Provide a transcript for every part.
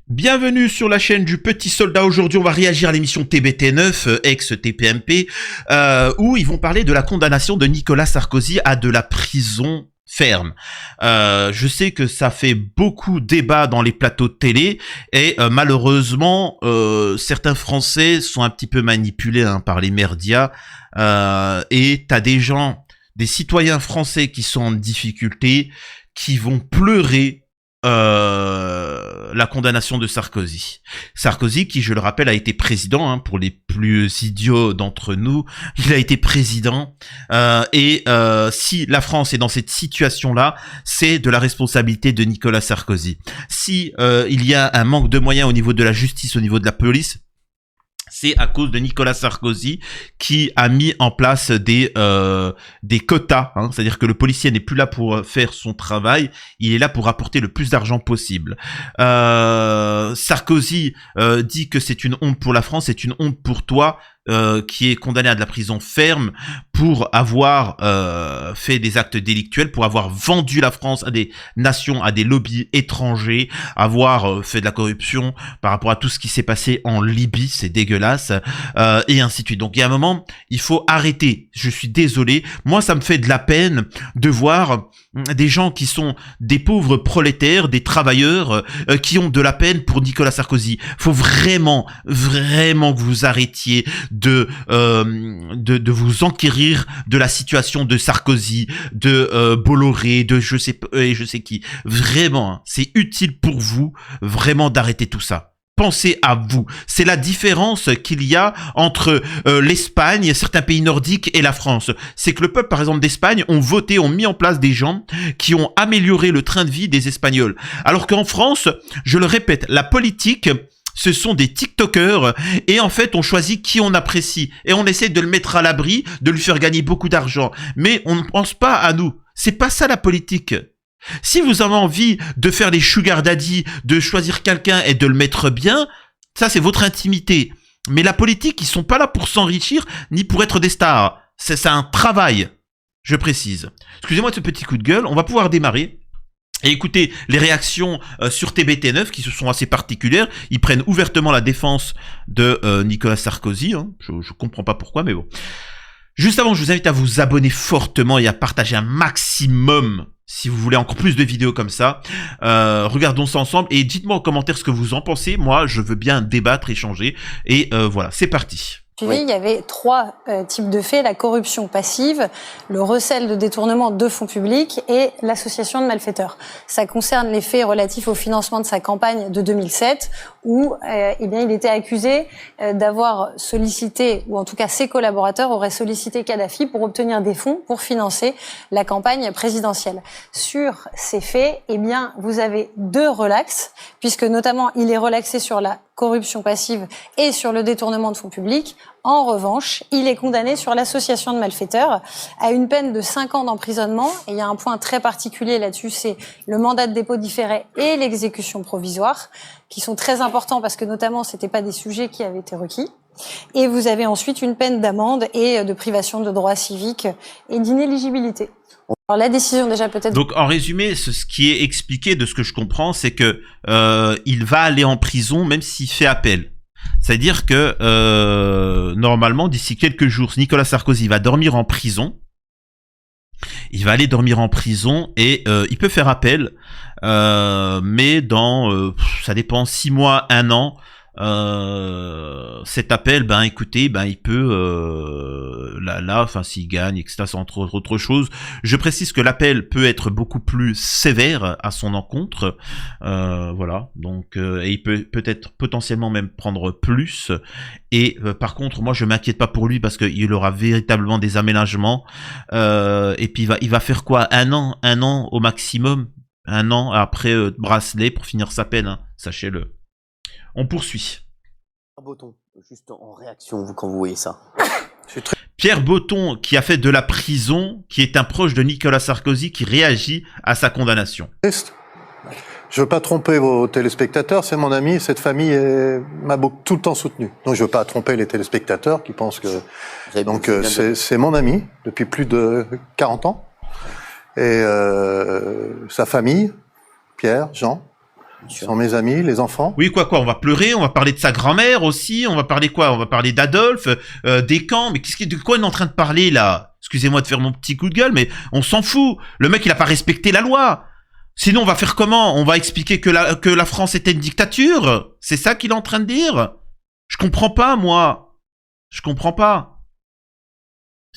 Bienvenue sur la chaîne du Petit Soldat. Aujourd'hui, on va réagir à l'émission TBT9, ex-TPMP, où ils vont parler de la condamnation de Nicolas Sarkozy à de la prison ferme. Je sais que ça fait beaucoup débat dans les plateaux de télé et malheureusement, certains Français sont un petit peu manipulés par les médias et t'as des gens, des citoyens français qui sont en difficulté, qui vont pleurer la condamnation de Sarkozy. Sarkozy, qui, je le rappelle, a été président, pour les plus idiots d'entre nous, il a été président, si la France est dans cette situation-là, c'est de la responsabilité de Nicolas Sarkozy. Si il y a un manque de moyens au niveau de la justice, au niveau de la police, c'est à cause de Nicolas Sarkozy qui a mis en place des quotas, c'est-à-dire que le policier n'est plus là pour faire son travail, il est là pour apporter le plus d'argent possible. Sarkozy dit que c'est une honte pour la France, c'est une honte pour toi, qui est condamné à de la prison ferme pour avoir fait des actes délictuels, pour avoir vendu la France à des nations, à des lobbies étrangers, avoir fait de la corruption par rapport à tout ce qui s'est passé en Libye, c'est dégueulasse, et ainsi de suite. Donc il y a un moment, il faut arrêter. Je suis désolé, moi ça me fait de la peine de voir des gens qui sont des pauvres prolétaires, des travailleurs qui ont de la peine pour Nicolas Sarkozy. Faut vraiment que vous arrêtiez de vous enquérir de la situation de Sarkozy, de Bolloré, de je sais qui. Vraiment, c'est utile pour vous vraiment d'arrêter tout ça. Pensez à vous. C'est la différence qu'il y a entre l'Espagne, certains pays nordiques et la France. C'est que le peuple, par exemple, d'Espagne, ont voté, ont mis en place des gens qui ont amélioré le train de vie des Espagnols. Alors qu'en France, je le répète, la politique, ce sont des TikTokers et en fait, on choisit qui on apprécie et on essaie de le mettre à l'abri, de lui faire gagner beaucoup d'argent. Mais on ne pense pas à nous. C'est pas ça la politique. Si vous avez envie de faire les sugar daddy, de choisir quelqu'un et de le mettre bien, ça c'est votre intimité. Mais la politique, ils sont pas là pour s'enrichir ni pour être des stars. C'est un travail, je précise. Excusez-moi de ce petit coup de gueule, on va pouvoir démarrer. Et écoutez, les réactions sur TBT9 qui se sont assez particulières, ils prennent ouvertement la défense de Nicolas Sarkozy. Je comprends pas pourquoi, mais bon. Juste avant, je vous invite à vous abonner fortement et à partager un maximum si vous voulez encore plus de vidéos comme ça. Regardons ça ensemble et dites-moi en commentaire ce que vous en pensez. Moi, je veux bien débattre, échanger. Et voilà, c'est parti. Oui. Il y avait trois types de faits, la corruption passive, le recel de détournement de fonds publics et l'association de malfaiteurs. Ça concerne les faits relatifs au financement de sa campagne de 2007 où il était accusé d'avoir sollicité, ou en tout cas ses collaborateurs auraient sollicité Kadhafi pour obtenir des fonds pour financer la campagne présidentielle. Sur ces faits, vous avez deux relax, puisque notamment il est relaxé sur la corruption passive et sur le détournement de fonds publics. En revanche, il est condamné sur l'association de malfaiteurs à une peine de 5 ans d'emprisonnement. Et il y a un point très particulier là-dessus, c'est le mandat de dépôt différé et l'exécution provisoire, qui sont très importants parce que notamment, c'était pas des sujets qui avaient été requis. Et vous avez ensuite une peine d'amende et de privation de droits civiques et d'inéligibilité. Alors la décision déjà peut-être... Donc en résumé, ce qui est expliqué de ce que je comprends, c'est que il va aller en prison même s'il fait appel. C'est-à-dire que normalement, d'ici quelques jours, Nicolas Sarkozy va dormir en prison. Il va aller dormir en prison et il peut faire appel, mais dans, ça dépend, 6 mois, 1 an. Cet appel, écoutez, il peut s'il gagne, etc., c'est entre autres choses. Je précise que l'appel peut être beaucoup plus sévère à son encontre, voilà. Donc, et il peut peut-être potentiellement même prendre plus. Et par contre, moi, je m'inquiète pas pour lui parce qu'il aura véritablement des aménagements. Et puis il va faire quoi, 1 an au maximum, 1 an après bracelet pour finir sa peine, sachez-le. On poursuit. Pierre Botton, juste en réaction, quand vous voyez ça. Pierre Botton, qui a fait de la prison, qui est un proche de Nicolas Sarkozy, qui réagit à sa condamnation. Je veux pas tromper vos téléspectateurs, c'est mon ami, cette famille m'a tout le temps soutenu. Donc je veux pas tromper les téléspectateurs qui pensent que... Donc c'est mon ami depuis plus de 40 ans. Et sa famille, Pierre, Jean, Ce sont mes amis, les enfants. Oui, quoi, on va pleurer, on va parler de sa grand-mère aussi, on va parler quoi? On va parler d'Adolphe, des camps, mais de quoi il est en train de parler, là? Excusez-moi de faire mon petit coup de gueule, mais on s'en fout. Le mec, il a pas respecté la loi. Sinon, on va faire comment? On va expliquer que la France était une dictature? C'est ça qu'il est en train de dire? Je comprends pas, moi. Je comprends pas.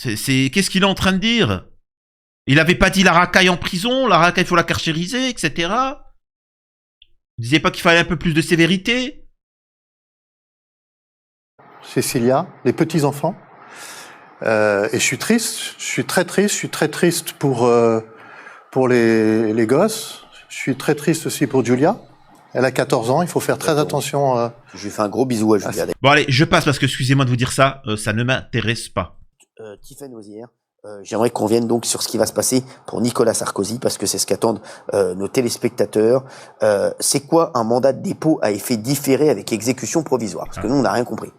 Qu'est-ce qu'il est en train de dire? Il avait pas dit la racaille en prison, la racaille, il faut la carchériser, etc. Vous disiez pas qu'il fallait un peu plus de sévérité? Cécilia, les petits-enfants. Et je suis triste, je suis très triste pour les gosses. Je suis très triste aussi pour Julia. Elle a 14 ans, il faut faire très attention. Je lui fais un gros bisou à Julia. Bon allez, je passe parce que, excusez-moi de vous dire ça, ça ne m'intéresse pas. Tiffaine Ozière, j'aimerais qu'on vienne donc sur ce qui va se passer pour Nicolas Sarkozy, parce que c'est ce qu'attendent nos téléspectateurs. C'est quoi un mandat de dépôt à effet différé avec exécution provisoire? Parce que nous, on n'a rien compris.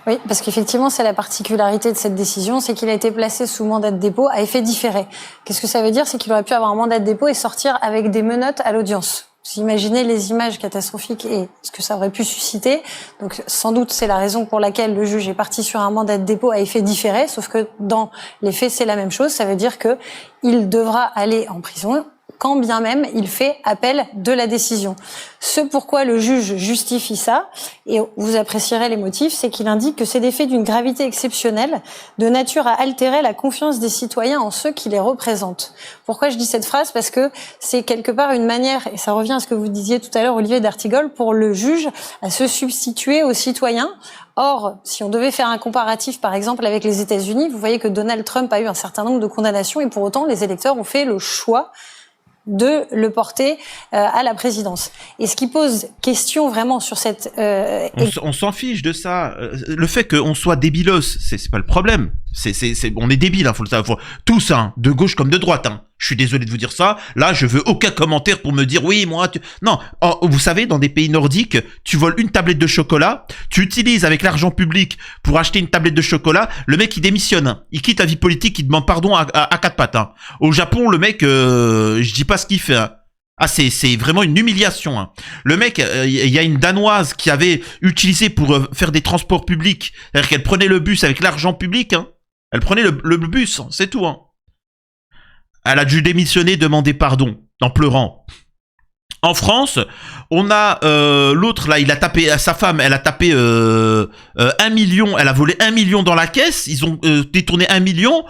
Oui, parce qu'effectivement, c'est la particularité de cette décision, c'est qu'il a été placé sous mandat de dépôt à effet différé. Qu'est-ce que ça veut dire? C'est qu'il aurait pu avoir un mandat de dépôt et sortir avec des menottes à l'audience. Vous imaginez les images catastrophiques et ce que ça aurait pu susciter. Donc, sans doute, c'est la raison pour laquelle le juge est parti sur un mandat de dépôt à effet différé, sauf que dans les faits, c'est la même chose. Ça veut dire que il devra aller en prison, quand bien même il fait appel de la décision. Ce pourquoi le juge justifie ça, et vous apprécierez les motifs, c'est qu'il indique que c'est des faits d'une gravité exceptionnelle, de nature à altérer la confiance des citoyens en ceux qui les représentent. Pourquoi je dis cette phrase? Parce que c'est quelque part une manière, et ça revient à ce que vous disiez tout à l'heure, Olivier d'Artigol, pour le juge à se substituer aux citoyens. Or, si on devait faire un comparatif, par exemple, avec les États-Unis, vous voyez que Donald Trump a eu un certain nombre de condamnations, et pour autant, les électeurs ont fait le choix de le porter à la présidence. Et ce qui pose question vraiment sur cette... On s'en fiche de ça. Le fait qu'on soit débilos, c'est pas le problème. On est débile, hein, faut le savoir. Tous, hein, de gauche comme de droite. Hein. Je suis désolé de vous dire ça. Là, je veux aucun commentaire pour me dire oui, moi. Non, vous savez, dans des pays nordiques, tu voles une tablette de chocolat, tu utilises avec l'argent public pour acheter une tablette de chocolat. Le mec, il démissionne. Hein. Il quitte la vie politique, il demande pardon à quatre pattes. Hein. Au Japon, le mec, je dis pas ce qu'il fait. Hein. Ah, c'est vraiment une humiliation. Hein. Le mec, il y a une Danoise qui avait utilisé pour faire des transports publics, c'est-à-dire qu'elle prenait le bus avec l'argent public. Hein. Elle prenait le bus, c'est tout. Hein. Elle a dû démissionner, demander pardon, en pleurant. En France, on a l'autre là, il a tapé sa femme, elle a tapé 1 million, elle a volé 1 million dans la caisse, ils ont détourné 1 million.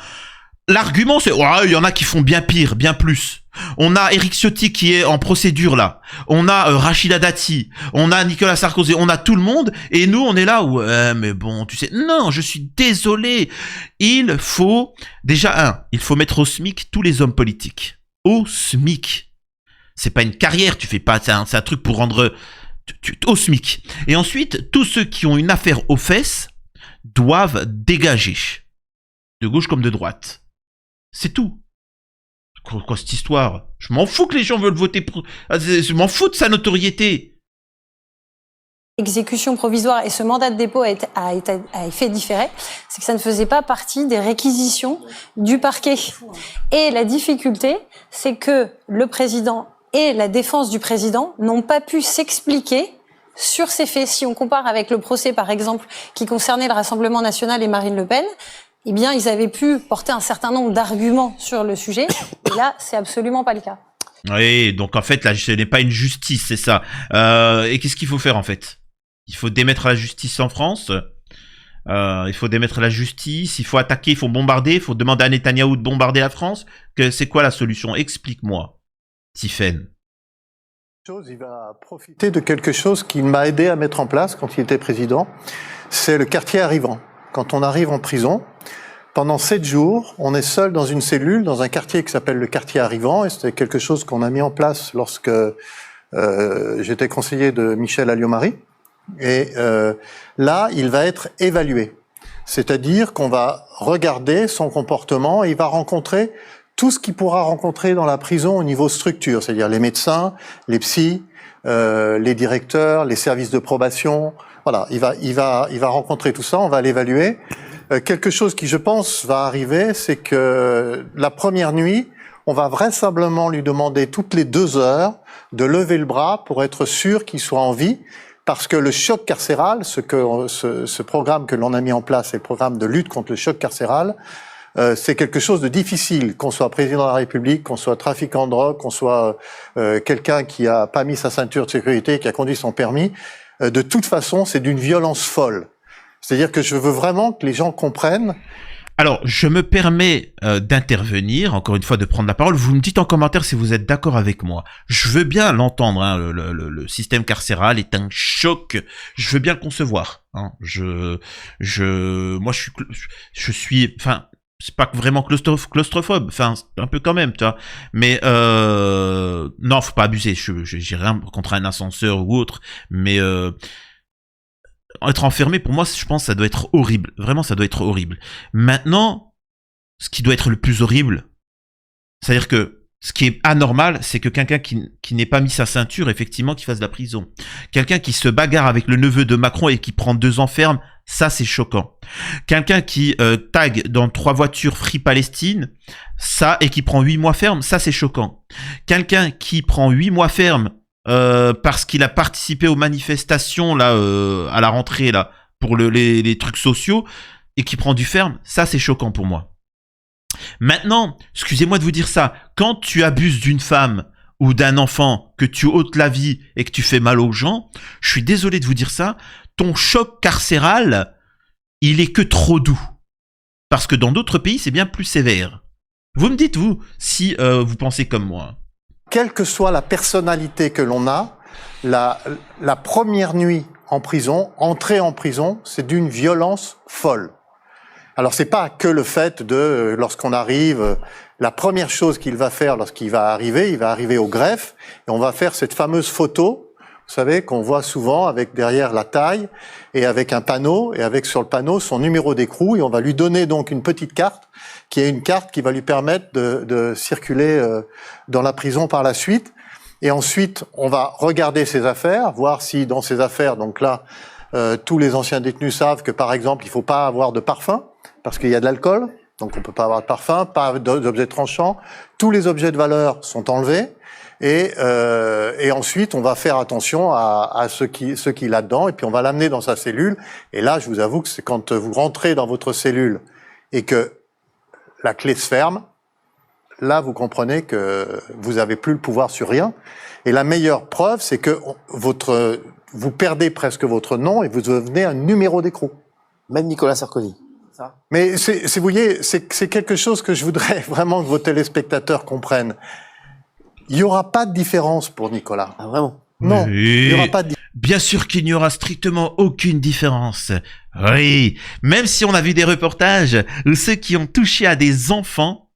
L'argument c'est ouais, il y en a qui font bien pire, bien plus. On a Éric Ciotti qui est en procédure là. On a Rachida Dati, on a Nicolas Sarkozy, on a tout le monde et nous on est là ouais mais bon, tu sais non, je suis désolé. Il faut déjà il faut mettre au SMIC tous les hommes politiques. Au SMIC. C'est pas une carrière, tu fais pas c'est un truc pour rendre au SMIC. Et ensuite, tous ceux qui ont une affaire aux fesses doivent dégager. De gauche comme de droite. C'est tout. Quoi cette histoire? Je m'en fous que les gens veulent voter pour... Je m'en fous de sa notoriété. Exécution provisoire et ce mandat de dépôt a effet différé, c'est que ça ne faisait pas partie des réquisitions du parquet. Et la difficulté, c'est que le président et la défense du président n'ont pas pu s'expliquer sur ces faits. Si on compare avec le procès, par exemple, qui concernait le Rassemblement national et Marine Le Pen, eh bien, ils avaient pu porter un certain nombre d'arguments sur le sujet. Et là, c'est absolument pas le cas. Oui, donc en fait, là, ce n'est pas une justice, c'est ça. Et qu'est-ce qu'il faut faire, en fait? Il faut démettre la justice en France. Il faut démettre la justice. Il faut attaquer, il faut bombarder. Il faut demander à Netanyahou de bombarder la France. C'est quoi la solution? Explique-moi, Tiffaine. Il va profiter de quelque chose qu'il m'a aidé à mettre en place quand il était président. C'est le quartier arrivant. Quand on arrive en prison, pendant 7 jours, on est seul dans une cellule, dans un quartier qui s'appelle le quartier arrivant, et c'était quelque chose qu'on a mis en place lorsque j'étais conseiller de Michel Alliot-Marie. Et là, il va être évalué. C'est-à-dire qu'on va regarder son comportement et il va rencontrer tout ce qu'il pourra rencontrer dans la prison au niveau structure, c'est-à-dire les médecins, les psys, les directeurs, les services de probation. Voilà, il va rencontrer tout ça, on va l'évaluer. Quelque chose qui, je pense, va arriver, c'est que la première nuit, on va vraisemblablement lui demander toutes les 2 heures de lever le bras pour être sûr qu'il soit en vie, parce que le choc carcéral, ce programme que l'on a mis en place, c'est le programme de lutte contre le choc carcéral, c'est quelque chose de difficile, qu'on soit président de la République, qu'on soit trafiquant de drogue, qu'on soit quelqu'un qui a pas mis sa ceinture de sécurité, qui a conduit son permis. De toute façon, c'est d'une violence folle. C'est-à-dire que je veux vraiment que les gens comprennent. Alors, je me permets d'intervenir, encore une fois, de prendre la parole. Vous me dites en commentaire si vous êtes d'accord avec moi. Je veux bien l'entendre, hein, le système carcéral est un choc. Je veux bien le concevoir. Hein. Moi, je suis, enfin, c'est pas vraiment claustrophobe, enfin, un peu quand même, tu vois. Mais non, faut pas abuser. J'ai rien contre un ascenseur ou autre, mais être enfermé, pour moi, je pense que ça doit être horrible. Vraiment, ça doit être horrible. Maintenant, ce qui doit être le plus horrible, c'est-à-dire que ce qui est anormal, c'est que quelqu'un qui n'ait pas mis sa ceinture, effectivement, qui fasse de la prison. Quelqu'un qui se bagarre avec le neveu de Macron et qui prend 2 ans ferme, ça, c'est choquant. Quelqu'un qui tag dans 3 voitures Free Palestine, ça, et qui prend 8 mois ferme, ça, c'est choquant. Quelqu'un qui prend 8 mois ferme parce qu'il a participé aux manifestations là à la rentrée là pour les trucs sociaux et qui prend du ferme, ça c'est choquant pour moi. Maintenant, excusez-moi de vous dire ça, quand tu abuses d'une femme ou d'un enfant, que tu ôtes la vie et que tu fais mal aux gens, je suis désolé de vous dire ça, ton choc carcéral, il est que trop doux. Parce que dans d'autres pays, c'est bien plus sévère. Vous me dites, vous, si vous pensez comme moi. Quelle que soit la personnalité que l'on a, la première nuit en prison, entrer en prison, c'est d'une violence folle. Alors c'est pas que le fait de, lorsqu'on arrive, la première chose qu'il va faire lorsqu'il va arriver, il va arriver au greffe et on va faire cette fameuse photo, vous savez, qu'on voit souvent avec derrière la taille et avec un panneau et avec sur le panneau son numéro d'écrou et on va lui donner donc une petite carte qui est une carte qui va lui permettre de circuler dans la prison par la suite. Et ensuite, on va regarder ses affaires, voir si dans ses affaires, donc là, tous les anciens détenus savent que par exemple, il faut pas avoir de parfum parce qu'il y a de l'alcool, donc on peut pas avoir de parfum, pas d'objets tranchants. Tous les objets de valeur sont enlevés. Et ensuite, on va faire attention à ce qui là-dedans, et puis on va l'amener dans sa cellule. Et là, je vous avoue que c'est quand vous rentrez dans votre cellule et que la clé se ferme, là, vous comprenez que vous avez plus le pouvoir sur rien. Et la meilleure preuve, c'est que vous perdez presque votre nom et vous devenez un numéro d'écrou. Même Nicolas Sarkozy. Ça. Mais vous voyez, c'est quelque chose que je voudrais vraiment que vos téléspectateurs comprennent. Il n'y aura pas de différence pour Nicolas. Ah, vraiment? Non, il n'y aura pas de Bien sûr qu'il n'y aura strictement aucune différence. Oui, même si on a vu des reportages où ceux qui ont touché à des enfants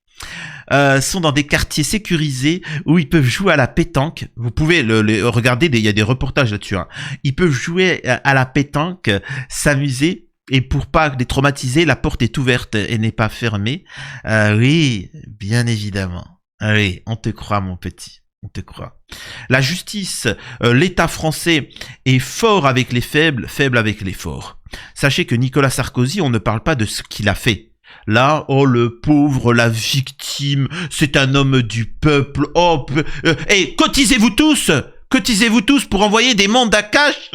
sont dans des quartiers sécurisés où ils peuvent jouer à la pétanque. Vous pouvez regarder, il y a des reportages là-dessus. Hein. Ils peuvent jouer à la pétanque, s'amuser. Et pour pas les traumatiser, la porte est ouverte et n'est pas fermée. Oui, bien évidemment. Oui, on te croit, mon petit. On te croit. La justice, l'État français est fort avec les faibles, faible avec les forts. Sachez que Nicolas Sarkozy, on ne parle pas de ce qu'il a fait. Là, oh le pauvre, la victime, c'est un homme du peuple. Oh, cotisez-vous tous pour envoyer des mandats cash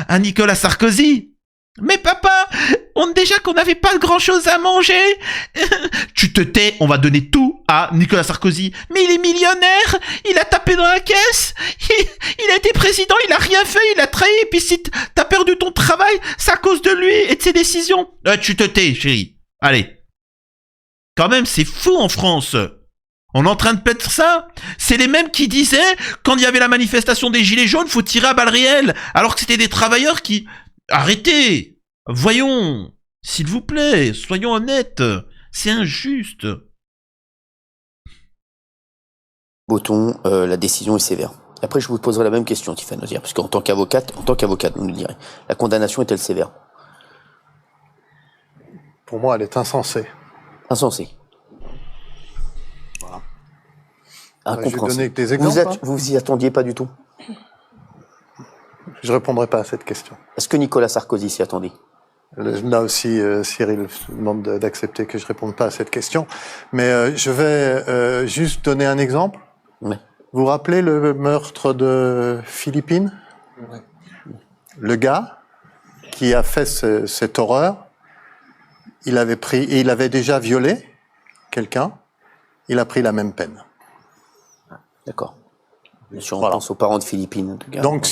à Nicolas Sarkozy. Mais papa, déjà qu'on n'avait pas grand-chose à manger. Tu te tais, on va donner tout à Nicolas Sarkozy. Mais il est millionnaire, il a tapé dans la caisse, il a été président, il a rien fait, il a trahi, et puis si t'as perdu ton travail, c'est à cause de lui et de ses décisions. Tu te tais, chérie. Allez. Quand même, c'est fou en France. On est en train de perdre ça. C'est les mêmes qui disaient, quand il y avait la manifestation des Gilets jaunes, faut tirer à balles réelles, alors que c'était des travailleurs qui... Arrêtez! Voyons! S'il vous plaît, soyons honnêtes. C'est injuste. Botton, la décision est sévère. Après, je vous poserai la même question, Tiffany Ozière, parce qu'en tant qu'avocate, vous nous direz. La condamnation est-elle sévère? Pour moi, elle est insensée. Insensée. Voilà. Incompréhensible. Je vais donner des exemples. Vous y attendiez pas du tout? Je répondrai pas à cette question. Est-ce que Nicolas Sarkozy s'y attendait? Là aussi, Cyril, je demande d'accepter que je réponde pas à cette question. Mais je vais juste donner un exemple. Ouais. Vous vous rappelez le meurtre de Philippines? Ouais. Le gars qui a fait cette horreur, il avait déjà violé quelqu'un, il a pris la même peine. D'accord. Bien sûr, on Voilà. pense aux parents de Philippines. En tout cas. Donc,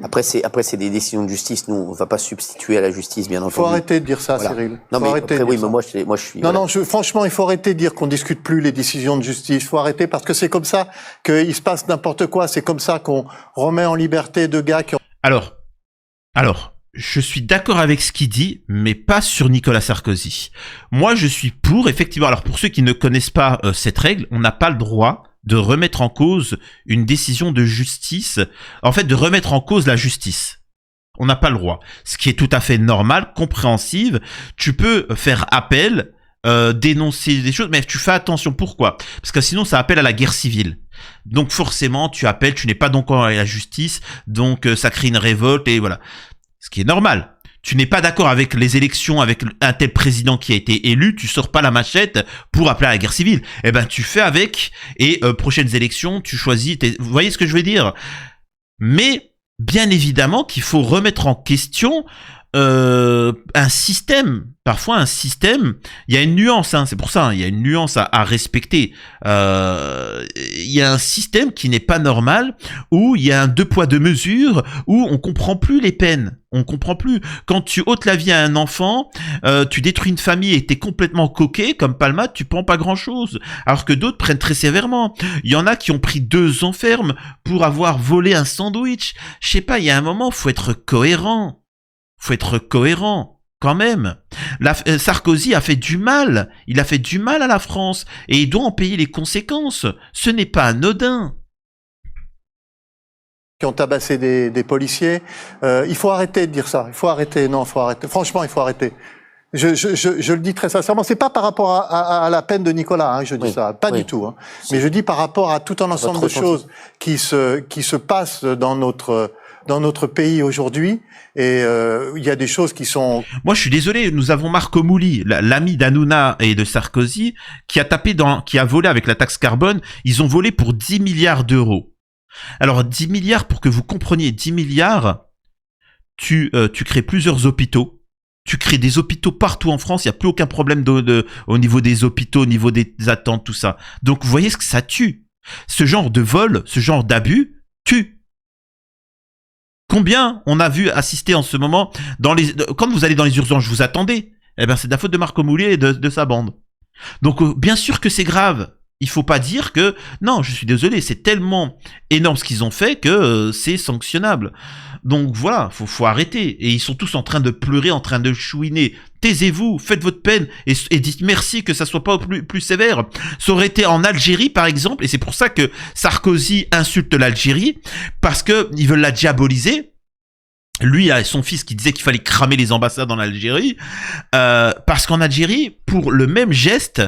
Après, c'est des décisions de justice. Nous, on va pas substituer à la justice, bien entendu. faut arrêter de dire ça, Voilà. Cyril. Non, Faut mais arrêter après, de oui, dire mais ça. moi, je suis. Non, voilà. non, franchement, il faut arrêter de dire qu'on discute plus les décisions de justice. Il faut arrêter parce que c'est comme ça qu'il se passe n'importe quoi. C'est comme ça qu'on remet en liberté deux gars qui ont... Alors, je suis d'accord avec ce qu'il dit, mais pas sur Nicolas Sarkozy. Moi, je suis pour, effectivement, alors pour ceux qui ne connaissent pas cette règle, on n'a pas le droit de remettre en cause une décision de justice, en fait, de remettre en cause la justice. On n'a pas le droit. Ce qui est tout à fait normal, compréhensible. Tu peux faire appel, dénoncer des choses, mais tu fais attention. Pourquoi? Parce que sinon, ça appelle à la guerre civile. Donc forcément, tu appelles, tu n'es pas donc à la justice, donc ça crée une révolte et voilà. Ce qui est normal. Tu n'es pas d'accord avec les élections, avec un tel président qui a été élu, tu sors pas la machette pour appeler à la guerre civile. Eh ben, tu fais avec, et prochaines élections, tu choisis. Vous voyez ce que je veux dire? Mais, bien évidemment qu'il faut remettre en question un système. Parfois, un système, il y a une nuance, hein, c'est pour ça, hein, il y a une nuance à respecter. Il y a un système qui n'est pas normal, où il y a un deux poids deux mesures, où on comprend plus les peines. On comprend plus. Quand tu ôtes la vie à un enfant, tu détruis une famille et t'es complètement coquet, comme Palma, tu prends pas grand chose. Alors que d'autres prennent très sévèrement. Il y en a qui ont pris 2 ans ferme pour avoir volé un sandwich. Je sais pas, il y a un moment, faut être cohérent. Faut être cohérent, quand même. Sarkozy a fait du mal. Il a fait du mal à la France. Et il doit en payer les conséquences. Ce n'est pas anodin. qui ont tabassé des policiers. Il faut arrêter de dire ça. Il faut arrêter. Non, il faut arrêter. Franchement, il faut arrêter. Je le dis très sincèrement. C'est pas par rapport à la peine de Nicolas, hein, je dis ça. Pas du tout. Hein. Mais je dis par rapport à tout un ensemble de choses qui se passent dans notre pays aujourd'hui, et il y a des choses qui sont... Moi, je suis désolé, nous avons Marco Mouli, l'ami d'Hanouna et de Sarkozy, qui a volé avec la taxe carbone. Ils ont volé pour 10 milliards d'euros. Alors, 10 milliards, pour que vous compreniez, 10 milliards, tu crées plusieurs hôpitaux. Tu crées des hôpitaux partout en France, il n'y a plus aucun problème au niveau des hôpitaux, au niveau des attentes, tout ça. Donc, vous voyez ce que ça tue. Ce genre de vol, ce genre d'abus, tue. Combien on a vu assister en ce moment quand vous allez dans les urgences, vous attendez. Eh ben, c'est de la faute de Marco Mouli et de sa bande. Donc, bien sûr que c'est grave. Il faut pas dire que, non, je suis désolé, c'est tellement énorme ce qu'ils ont fait que c'est sanctionnable. Donc voilà, faut arrêter. Et ils sont tous en train de pleurer, en train de chouiner. Taisez-vous, faites votre peine et dites merci que ça soit pas plus sévère. Ça aurait été en Algérie, par exemple, et c'est pour ça que Sarkozy insulte l'Algérie, parce que ils veulent la diaboliser. Lui, il a son fils qui disait qu'il fallait cramer les ambassades en Algérie, parce qu'en Algérie, pour le même geste,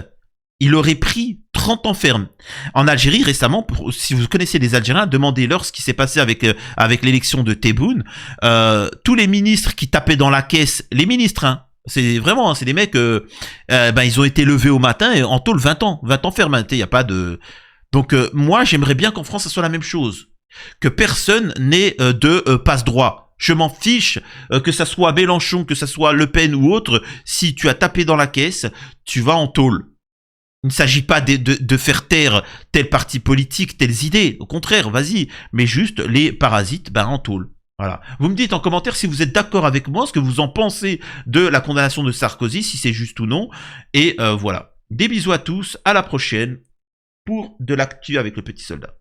il aurait pris 30 ans ferme. En Algérie, récemment, si vous connaissez les Algériens, demandez-leur ce qui s'est passé avec l'élection de Tebboune. Tous les ministres qui tapaient dans la caisse, les ministres, hein, c'est vraiment, hein, c'est des mecs, ils ont été levés au matin et en tôle 20 ans ferme. Il y a pas de. Donc moi, j'aimerais bien qu'en France, ça soit la même chose, que personne n'ait de passe-droit. Je m'en fiche que ça soit Mélenchon, que ça soit Le Pen ou autre. Si tu as tapé dans la caisse, tu vas en tôle. Il ne s'agit pas de faire taire tel parti politique, telles idées. Au contraire, vas-y. Mais juste les parasites, en tôle. Voilà. Vous me dites en commentaire si vous êtes d'accord avec moi, ce que vous en pensez de la condamnation de Sarkozy, si c'est juste ou non. Et voilà. Des bisous à tous. À la prochaine pour de l'actu avec le petit soldat.